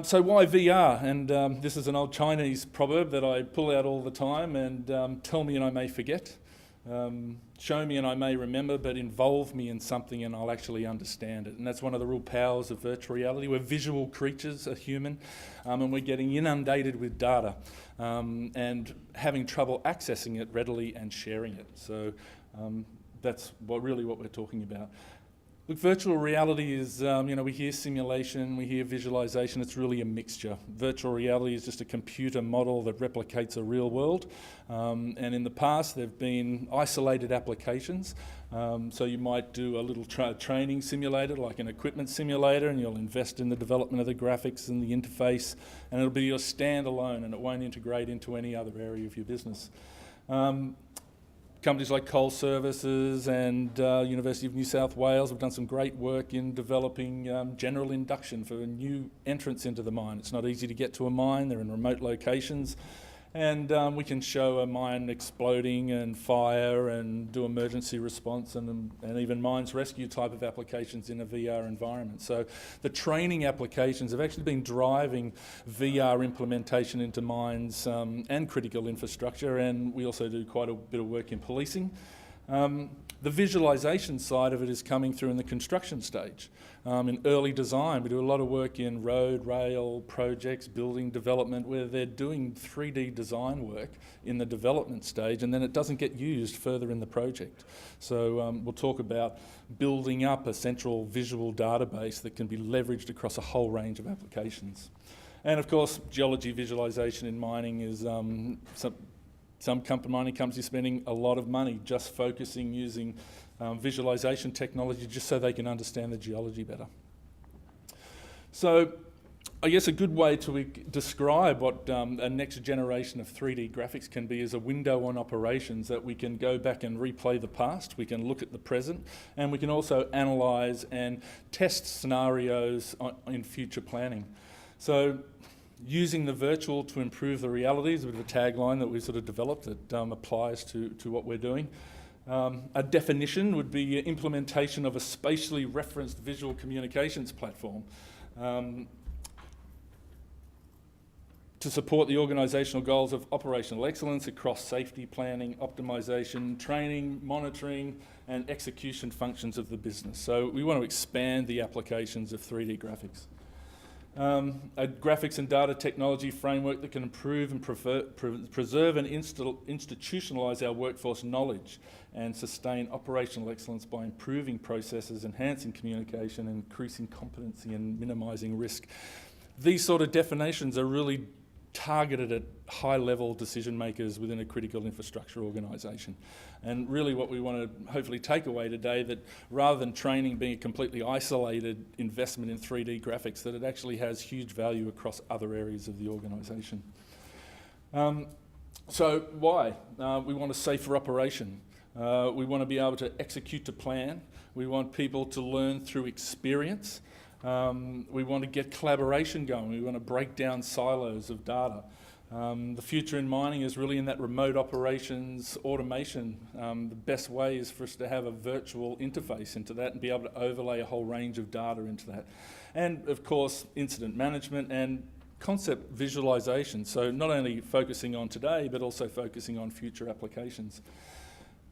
So why VR? And this is an old Chinese proverb that I pull out all the time, and tell me and I may forget, show me and I may remember, but involve me in something and I'll actually understand it. And that's one of the real powers of virtual reality. We're visual creatures, a human, and we're getting inundated with data and having trouble accessing it readily and sharing it. So that's really what we're talking about. Look, virtual reality is, we hear simulation, we hear visualization, it's really a mixture. Virtual reality is just a computer model that replicates a real world. And in the past, there have been isolated applications. So you might do a little training simulator, like an equipment simulator, and you'll invest in the development of the graphics and the interface, and it'll be your standalone, and it won't integrate into any other area of your business. Companies like Coal Services and University of New South Wales have done some great work in developing general induction for new entrants into the mine. It's not easy to get to a mine, they're in remote locations, and we can show a mine exploding and fire and do emergency response and even mines rescue type of applications in a VR environment. So the training applications have actually been driving VR implementation into mines and critical infrastructure, and we also do quite a bit of work in policing. The visualization side of it is coming through in the construction stage. In early design, we do a lot of work in road, rail projects, building development, where they're doing 3D design work in the development stage, and then it doesn't get used further in the project. So we'll talk about building up a central visual database that can be leveraged across a whole range of applications. And of course, geology visualization in mining is some mining companies are spending a lot of money just focusing using visualization technology just so they can understand the geology better. So I guess a good way to describe what a next generation of 3D graphics can be is a window on operations that we can go back and replay the past, we can look at the present, and we can also analyse and test scenarios in future planning. So using the virtual to improve the reality is a bit of a tagline that we've sort of developed that applies to what we're doing. A definition would be implementation of a spatially referenced visual communications platform to support the organisational goals of operational excellence across safety planning, optimisation, training, monitoring and execution functions of the business. So we want to expand the applications of 3D graphics. A graphics and data technology framework that can improve and preserve and institutionalise our workforce knowledge and sustain operational excellence by improving processes, enhancing communication, increasing competency and minimising risk. These sort of definitions are really targeted at high-level decision makers within a critical infrastructure organisation. And really what we want to hopefully take away today, that rather than training being a completely isolated investment in 3D graphics, that it actually has huge value across other areas of the organisation. So why? We want a safer operation. We want to be able to execute to plan. We want people to learn through experience. We want to get collaboration going. We want to break down silos of data. The future in mining is really in that remote operations automation. The best way is for us to have a virtual interface into that and be able to overlay a whole range of data into that. And of course, incident management and concept visualization. So not only focusing on today, but also focusing on future applications.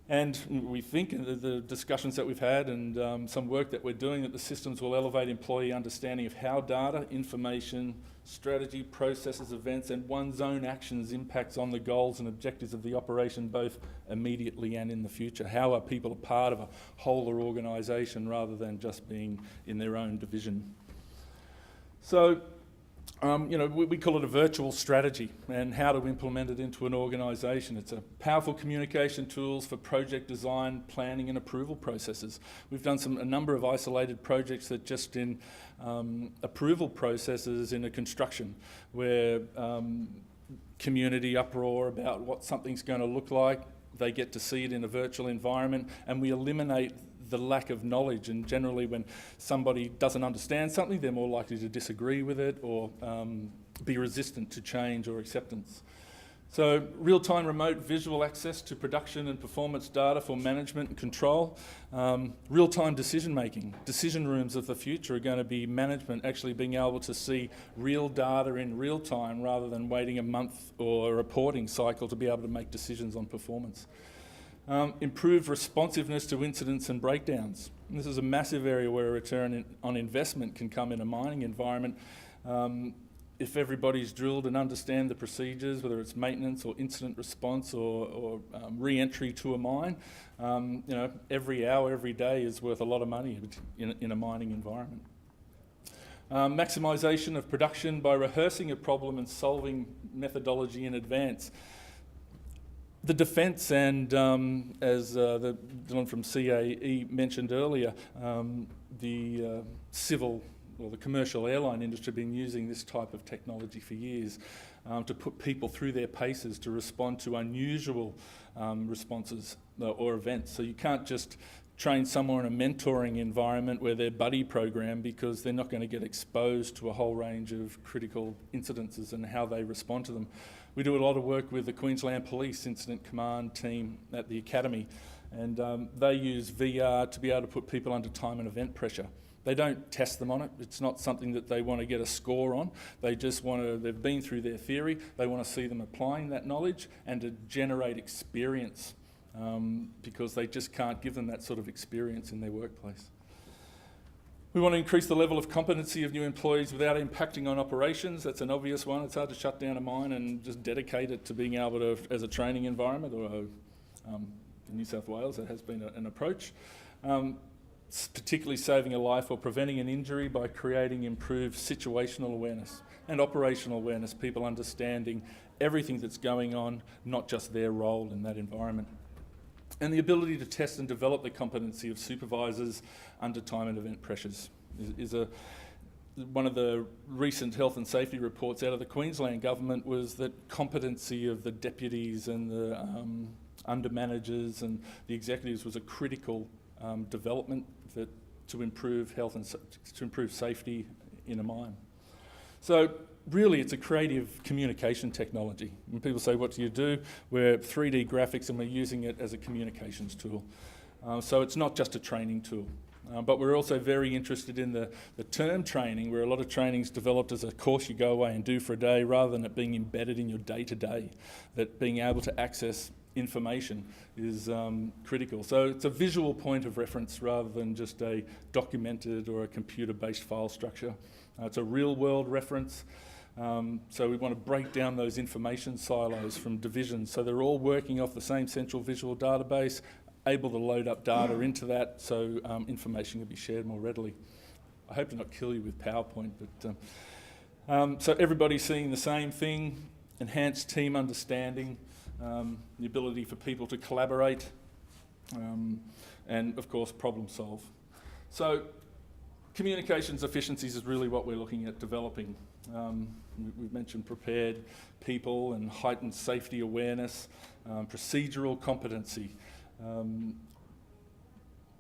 And we think in the discussions that we've had and some work that we're doing, that the systems will elevate employee understanding of how data, information, strategy, processes, events, and one's own actions impacts on the goals and objectives of the operation, both immediately and in the future. How are people a part of a whole organisation rather than just being in their own division? So, we call it a virtual strategy and how to implement it into an organisation. It's a powerful communication tools for project design, planning and approval processes. We've done a number of isolated projects that just in approval processes in a construction where community uproar about what something's going to look like, they get to see it in a virtual environment, and we eliminate the lack of knowledge. And generally when somebody doesn't understand something, they're more likely to disagree with it or be resistant to change or acceptance. So real-time remote visual access to production and performance data for management and control. Real-time decision-making. Decision rooms of the future are going to be management actually being able to see real data in real time rather than waiting a month or a reporting cycle to be able to make decisions on performance. Improved responsiveness to incidents and breakdowns. And this is a massive area where a return on investment can come in a mining environment. If everybody's drilled and understand the procedures, whether it's maintenance or incident response or re-entry to a mine, every hour, every day is worth a lot of money in a mining environment. Maximisation of production by rehearsing a problem and solving methodology in advance. The defence and, as the gentleman from CAE mentioned earlier, the civil or the commercial airline industry have been using this type of technology for years to put people through their paces to respond to unusual responses or events. So you can't just train someone in a mentoring environment where they're buddy program, because they're not going to get exposed to a whole range of critical incidences and how they respond to them. We do a lot of work with the Queensland Police Incident Command team at the Academy, and they use VR to be able to put people under time and event pressure. They don't test them on it. It's not something that they want to get a score on. They just want to, they've been through their theory, they want to see them applying that knowledge and to generate experience, because they just can't give them that sort of experience in their workplace. We want to increase the level of competency of new employees without impacting on operations. That's an obvious one. It's hard to shut down a mine and just dedicate it to being able to, as a training environment, or in New South Wales, that has been an approach. Particularly saving a life or preventing an injury by creating improved situational awareness and operational awareness, people understanding everything that's going on, not just their role in that environment. And the ability to test and develop the competency of supervisors under time and event pressures is one of the recent health and safety reports out of the Queensland government was that competency of the deputies and the under managers and the executives was a critical development to improve health and to improve safety in a mine. So really, it's a creative communication technology. When people say, "What do you do?" We're 3D graphics and we're using it as a communications tool. So it's not just a training tool. But we're also very interested in the term training, where a lot of training is developed as a course you go away and do for a day, rather than it being embedded in your day-to-day, that being able to access information is critical. So it's a visual point of reference rather than just a documented or a computer-based file structure. It's a real-world reference. So we want to break down those information silos from divisions so they're all working off the same central visual database, able to load up data into that so information can be shared more readily. I hope to not kill you with PowerPoint, but so everybody's seeing the same thing, enhanced team understanding, the ability for people to collaborate, and of course problem solve. So communications efficiencies is really what we're looking at developing. We've mentioned prepared people and heightened safety awareness, procedural competency,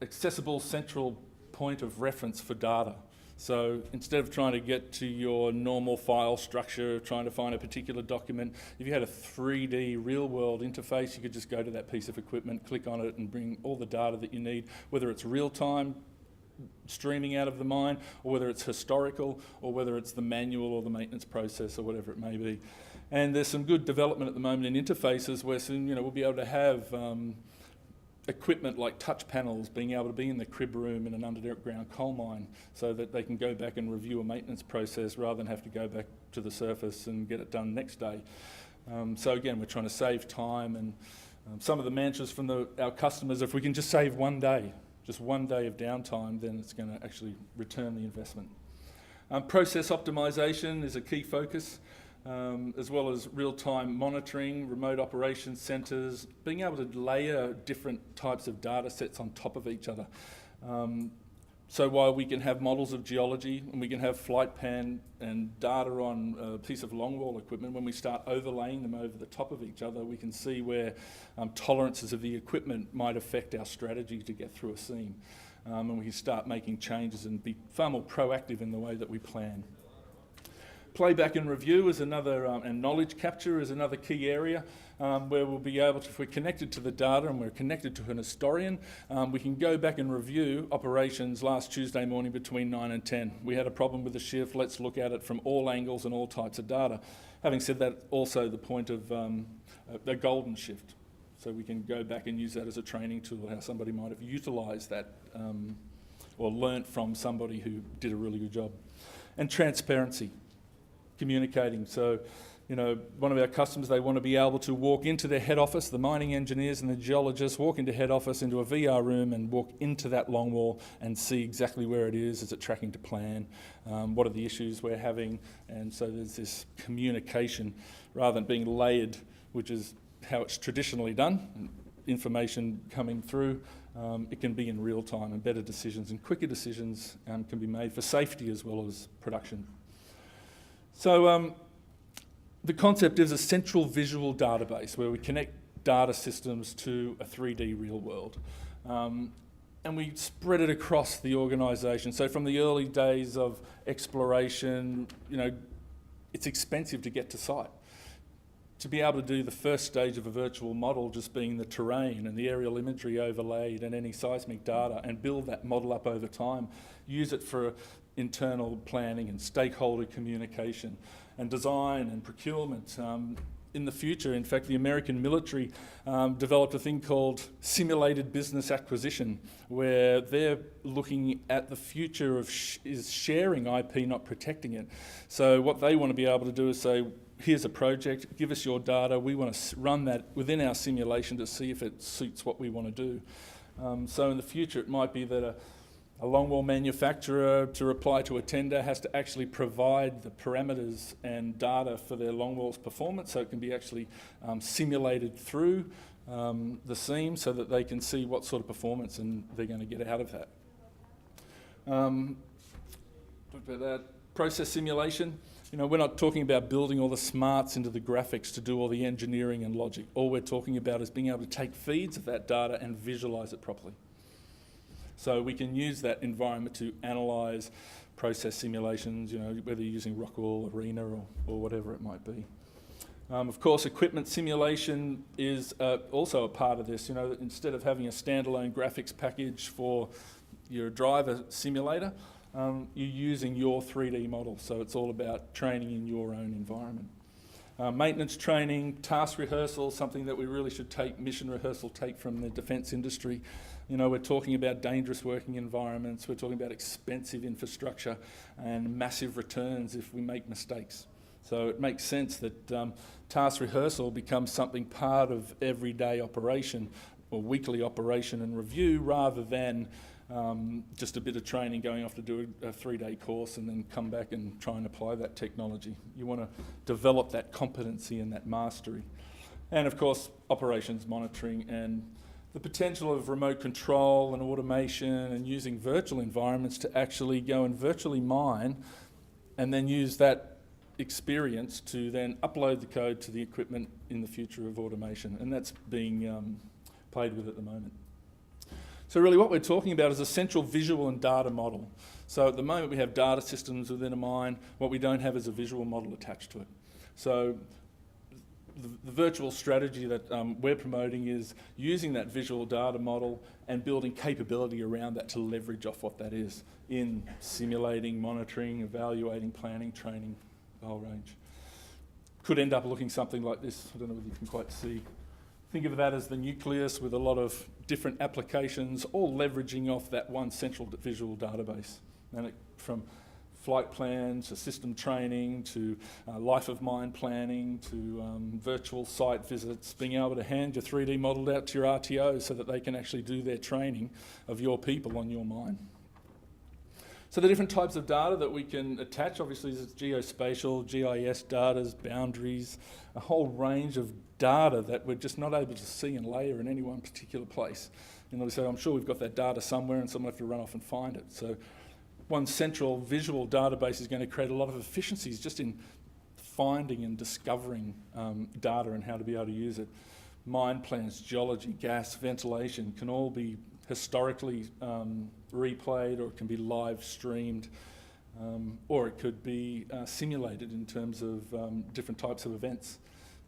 accessible central point of reference for data. So instead of trying to get to your normal file structure, trying to find a particular document, if you had a 3D real-world interface, you could just go to that piece of equipment, click on it and bring all the data that you need, whether it's real-time streaming out of the mine, or whether it's historical, or whether it's the manual or the maintenance process or whatever it may be. And there's some good development at the moment in interfaces where soon, we'll be able to have equipment like touch panels being able to be in the crib room in an underground coal mine so that they can go back and review a maintenance process rather than have to go back to the surface and get it done next day. So again, we're trying to save time, and some of the mantras from our customers, if we can just save one day, just one day of downtime, then it's going to actually return the investment. Process optimization is a key focus, as well as real-time monitoring, remote operations centres, being able to layer different types of data sets on top of each other. So while we can have models of geology and we can have flight pan and data on a piece of longwall equipment, when we start overlaying them over the top of each other, we can see where tolerances of the equipment might affect our strategy to get through a seam. And we can start making changes and be far more proactive in the way that we plan. Playback and review is another, and knowledge capture is another key area where we'll be able to, if we're connected to the data and we're connected to an historian, we can go back and review operations last Tuesday morning between 9 and 10. We had a problem with the shift, let's look at it from all angles and all types of data. Having said that, also the point of the golden shift. So we can go back and use that as a training tool, how somebody might have utilised that or learnt from somebody who did a really good job. And transparency. Communicating. So, you know, one of our customers, they want to be able to walk into their head office, the mining engineers and the geologists walk into head office, into a VR room and walk into that longwall and see exactly where it is it tracking to plan, what are the issues we're having, and so there's this communication rather than being layered, which is how it's traditionally done, information coming through. It can be in real time, and better decisions and quicker decisions can be made for safety as well as production. So the concept is a central visual database where we connect data systems to a 3D real world. And we spread it across the organisation. So from the early days of exploration, you know, it's expensive to get to site. To be able to do the first stage of a virtual model just being the terrain and the aerial imagery overlaid and any seismic data, and build that model up over time, use it for internal planning and stakeholder communication and design and procurement. In the future, in fact, the American military developed a thing called simulated business acquisition, where they're looking at the future of is sharing IP, not protecting it. So what they want to be able to do is say, here's a project, give us your data, we want to run that within our simulation to see if it suits what we want to do. So in the future, it might be that a longwall manufacturer, to reply to a tender, has to actually provide the parameters and data for their longwall's performance, so it can be actually simulated through the seam so that they can see what sort of performance and they're going to get out of that. Talked about that. Process simulation. You know, we're not talking about building all the smarts into the graphics to do all the engineering and logic. All we're talking about is being able to take feeds of that data and visualise it properly. So we can use that environment to analyse process simulations, you know, whether you're using Rockwell, Arena or whatever it might be. Of course, equipment simulation is also a part of this. You know, instead of having a standalone graphics package for your driver simulator, you're using your 3D model. So it's all about training in your own environment. Maintenance training, task rehearsal, something that we really should take, mission rehearsal, take from the defence industry. You know, we're talking about dangerous working environments, we're talking about expensive infrastructure and massive returns if we make mistakes. So it makes sense that task rehearsal becomes something part of everyday operation or weekly operation and review, rather than just a bit of training, going off to do a 3-day course and then come back and try and apply that technology. You want to develop that competency and that mastery. And of course, operations monitoring and the potential of remote control and automation and using virtual environments to actually go and virtually mine and then use that experience to then upload the code to the equipment in the future of automation. And that's being played with at the moment. So really what we're talking about is a central visual and data model. So at the moment we have data systems within a mine. What we don't have is a visual model attached to it. So the virtual strategy that we're promoting is using that visual data model and building capability around that to leverage off what that is in simulating, monitoring, evaluating, planning, training, the whole range. Could end up looking something like this. I don't know whether you can quite see. Think of that as the nucleus with a lot of different applications, all leveraging off that one central visual database. And from flight plans to system training to life of mine planning to virtual site visits, being able to hand your 3D model out to your RTO so that they can actually do their training of your people on your mine. So the different types of data that we can attach, obviously, is geospatial, GIS data, boundaries, a whole range of data that we're just not able to see and layer in any one particular place. You know, so I'm sure we've got that data somewhere and someone will have to run off and find it. So one central visual database is going to create a lot of efficiencies just in finding and discovering data and how to be able to use it. Mine plans, geology, gas, ventilation can all be historically replayed or can be live streamed. or it could be simulated in terms of different types of events.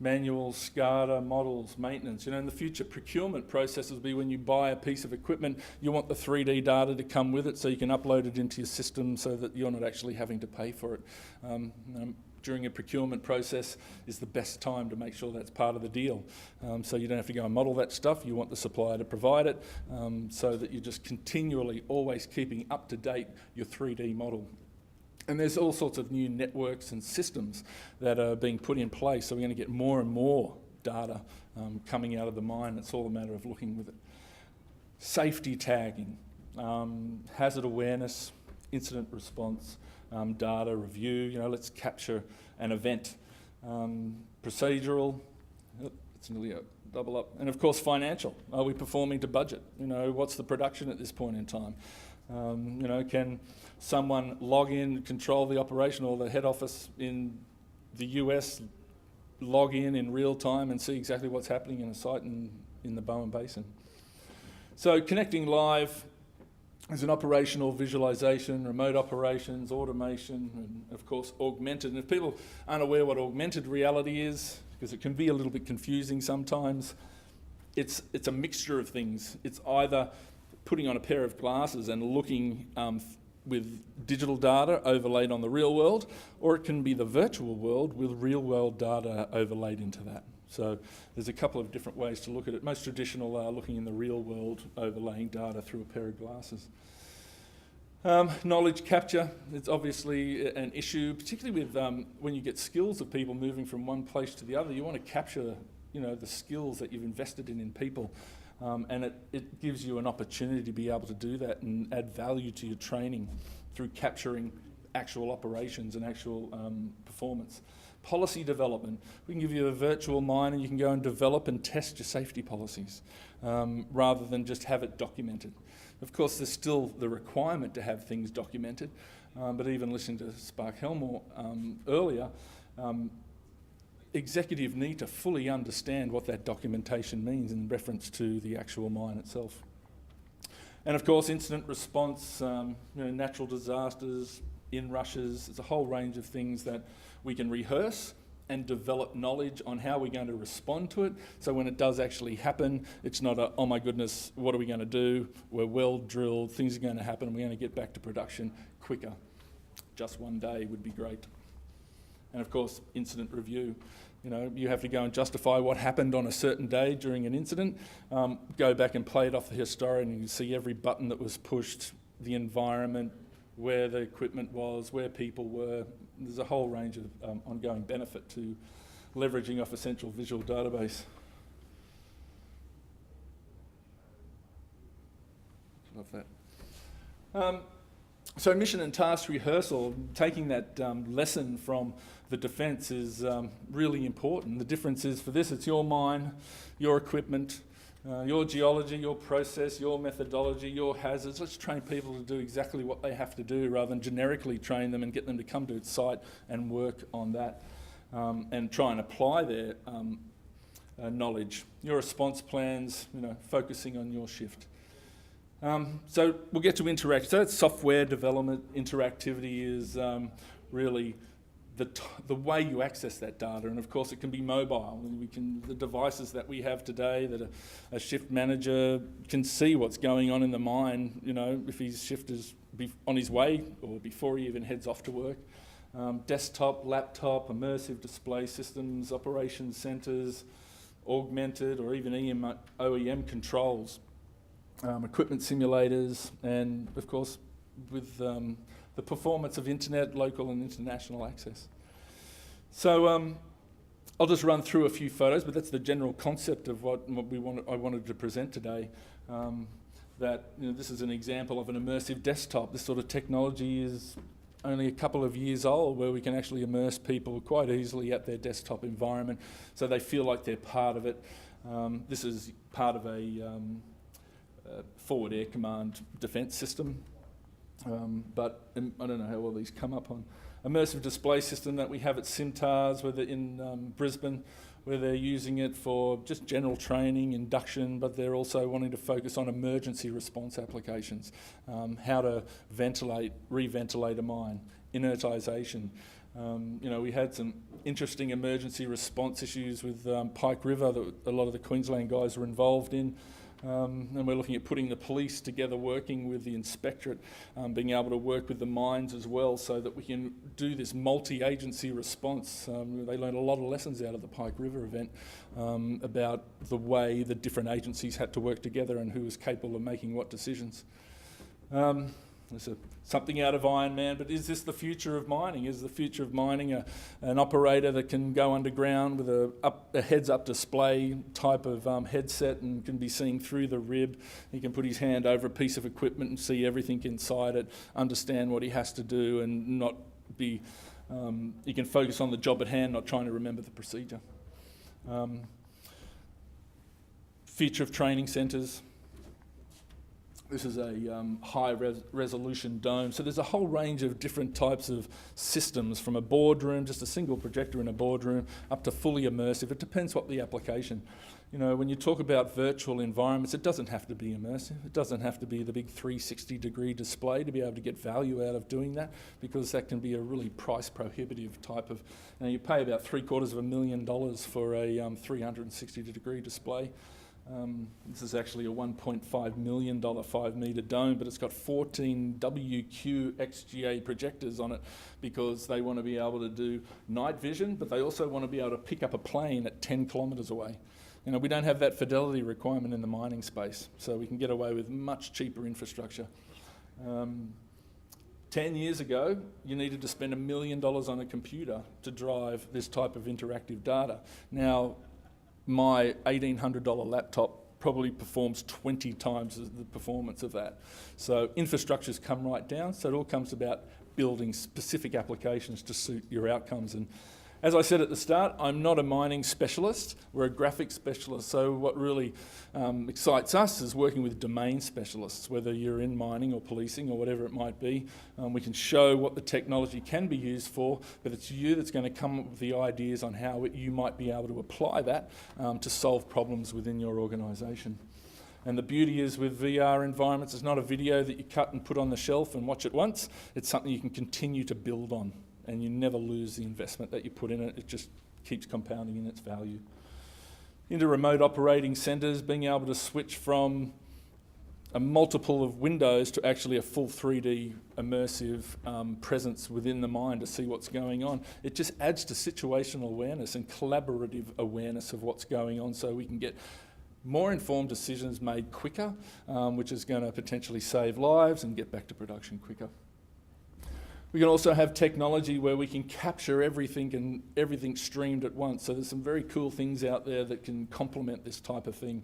Manuals, SCADA, models, maintenance. In the future, procurement processes will be when you buy a piece of equipment, you want the 3D data to come with it so you can upload it into your system so that you're not actually having to pay for it. During a procurement process is the best time to make sure that's part of the deal. So you don't have to go and model that stuff. You want the supplier to provide it so that you're just continually always keeping up to date your 3D model. And there's all sorts of new networks and systems that are being put in place. So we're going to get more and more data coming out of the mine. It's all a matter of looking with it. Safety tagging, hazard awareness, incident response, data review. Let's capture an event. Procedural, it's nearly a double up. And of course, financial. Are we performing to budget? What's the production at this point in time? Can someone log in, control the operation, or the head office in the US log in real time and see exactly what's happening in a site in the Bowen Basin? So connecting live is an operational visualization, remote operations, automation, and of course augmented. And if people aren't aware what augmented reality is, because it can be a little bit confusing sometimes, it's a mixture of things. It's either putting on a pair of glasses and looking with digital data overlaid on the real world, or it can be the virtual world with real world data overlaid into that. So there's a couple of different ways to look at it. Most traditional are looking in the real world, overlaying data through a pair of glasses. Knowledge capture, it's obviously an issue, particularly with when you get skills of people moving from one place to the other. You want to capture the skills that you've invested in people. And it gives you an opportunity to be able to do that and add value to your training through capturing actual operations and actual performance. Policy development. We can give you a virtual mine and you can go and develop and test your safety policies rather than just have it documented. Of course, there's still the requirement to have things documented, but even listening to Spark Helmore earlier, executive need to fully understand what that documentation means in reference to the actual mine itself. And of course, incident response, natural disasters, in-rushes, there's a whole range of things that we can rehearse and develop knowledge on how we're going to respond to it. So when it does actually happen, it's not a, oh my goodness, what are we going to do? We're well drilled, things are going to happen, and we're going to get back to production quicker. Just one day would be great. And of course, incident review. You have to go and justify what happened on a certain day during an incident, go back and play it off the historian, and you see every button that was pushed, the environment, where the equipment was, where people were. There's a whole range of ongoing benefit to leveraging off a central visual database. Love that. So mission and task rehearsal, taking that lesson from the defence is really important. The difference is for this, it's your mine, your equipment, your geology, your process, your methodology, your hazards. Let's train people to do exactly what they have to do rather than generically train them and get them to come to its site and work on that and try and apply their knowledge. Your response plans, focusing on your shift. So we'll get to interact. So that's software development. Interactivity is really the way you access that data, and of course it can be mobile. The devices that we have today that a shift manager can see what's going on in the mine. If his shift is on his way or before he even heads off to work. Desktop, laptop, immersive display systems, operations centres, augmented or even OEM controls. Equipment simulators, and of course with the performance of internet, local and international access. So I'll just run through a few photos, but that's the general concept of what I wanted to present today. This is an example of an immersive desktop. This sort of technology is only a couple of years old, where we can actually immerse people quite easily at their desktop environment so they feel like they're part of it. This is part of a forward air command defence system, but I don't know how well these come up on. Immersive display system that we have at Simtars in Brisbane, where they're using it for just general training, induction, but they're also wanting to focus on emergency response applications, how to re-ventilate a mine, inertisation. We had some interesting emergency response issues with Pike River that a lot of the Queensland guys were involved in. And we're looking at putting the police together, working with the inspectorate, being able to work with the mines as well so that we can do this multi-agency response. They learned a lot of lessons out of the Pike River event about the way the different agencies had to work together and who was capable of making what decisions. There's something out of Iron Man, but is this the future of mining? Is the future of mining an operator that can go underground with a heads-up display type of headset and can be seen through the rib? He can put his hand over a piece of equipment and see everything inside it, understand what he has to do, and not be... he can focus on the job at hand, not trying to remember the procedure. Future of training centres. This is a high-resolution dome. So there's a whole range of different types of systems, from a boardroom, just a single projector in a boardroom, up to fully immersive. It depends what the application. When you talk about virtual environments, it doesn't have to be immersive. It doesn't have to be the big 360-degree display to be able to get value out of doing that, because that can be a really price-prohibitive type of... you pay about $750,000 for a 360-degree display. This is actually a $1.5 million 5-metre dome, but it's got 14 WQ XGA projectors on it because they want to be able to do night vision, but they also want to be able to pick up a plane at 10 kilometres away. We don't have that fidelity requirement in the mining space, so we can get away with much cheaper infrastructure. 10 years ago, you needed to spend $1 million on a computer to drive this type of interactive data. Now, my $1,800 laptop probably performs 20 times the performance of that. So infrastructure's come right down, so it all comes about building specific applications to suit your outcomes. And as I said at the start, I'm not a mining specialist, we're a graphics specialist, so what really excites us is working with domain specialists, whether you're in mining or policing or whatever it might be. We can show what the technology can be used for, but it's you that's going to come up with the ideas on how you might be able to apply that to solve problems within your organisation. And the beauty is with VR environments, it's not a video that you cut and put on the shelf and watch it once, it's something you can continue to build on. And you never lose the investment that you put in it. It just keeps compounding in its value. Into remote operating centres, being able to switch from a multiple of windows to actually a full 3D immersive presence within the mine to see what's going on. It just adds to situational awareness and collaborative awareness of what's going on, so we can get more informed decisions made quicker, which is going to potentially save lives and get back to production quicker. We can also have technology where we can capture everything and everything streamed at once. So there's some very cool things out there that can complement this type of thing.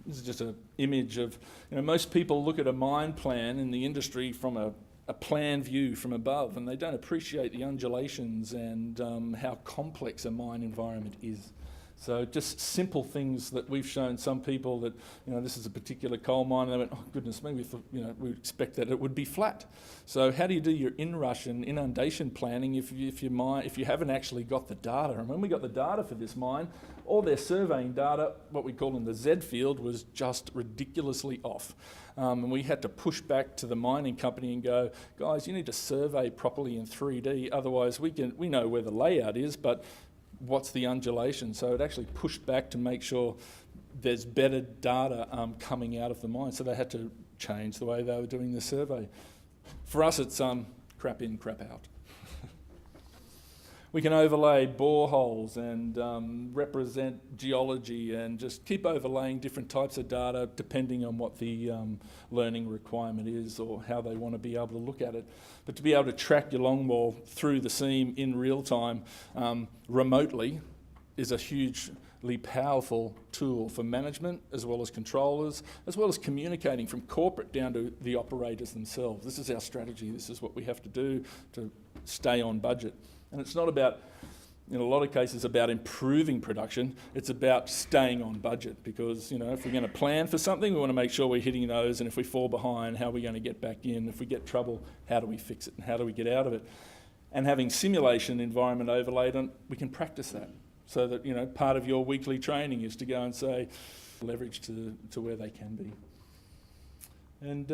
This is just an image of, most people look at a mine plan in the industry from a plan view from above, and they don't appreciate the undulations and how complex a mine environment is. So just simple things that we've shown some people that, this is a particular coal mine, and they went, oh goodness me, we thought, we expect that it would be flat. So how do you do your inrush and inundation planning if you haven't actually got the data? And when we got the data for this mine, all their surveying data, what we call in the Z field, was just ridiculously off. And we had to push back to the mining company and go, guys, you need to survey properly in 3D, otherwise we know where the layout is, but what's the undulation? So it actually pushed back to make sure there's better data coming out of the mine. So they had to change the way they were doing the survey. For us, it's crap in, crap out. We can overlay boreholes and represent geology and just keep overlaying different types of data depending on what the learning requirement is or how they want to be able to look at it. But to be able to track your longwall through the seam in real time remotely is a hugely powerful tool for management as well as controllers, as well as communicating from corporate down to the operators themselves. This is our strategy. This is what we have to do to stay on budget. And it's not about, in a lot of cases, about improving production. It's about staying on budget because, if we're going to plan for something, we want to make sure we're hitting those. And if we fall behind, how are we going to get back in? If we get trouble, how do we fix it and how do we get out of it? And having simulation environment overlaid on, we can practice that so that, part of your weekly training is to go and say, leverage to where they can be. And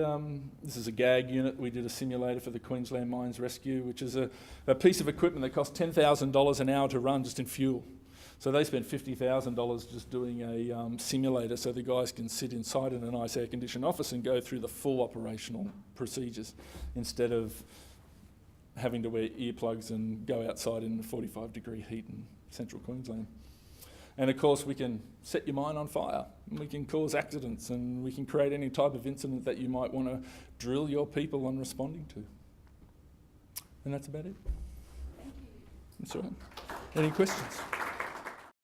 this is a GAG unit. We did a simulator for the Queensland Mines Rescue, which is a piece of equipment that costs $10,000 an hour to run just in fuel. So they spent $50,000 just doing a simulator so the guys can sit inside in a nice air-conditioned office and go through the full operational procedures instead of having to wear earplugs and go outside in 45-degree heat in central Queensland. And of course, we can set your mine on fire, and we can cause accidents, and we can create any type of incident that you might want to drill your people on responding to. And that's about it. Thank you. That's all right. Any questions?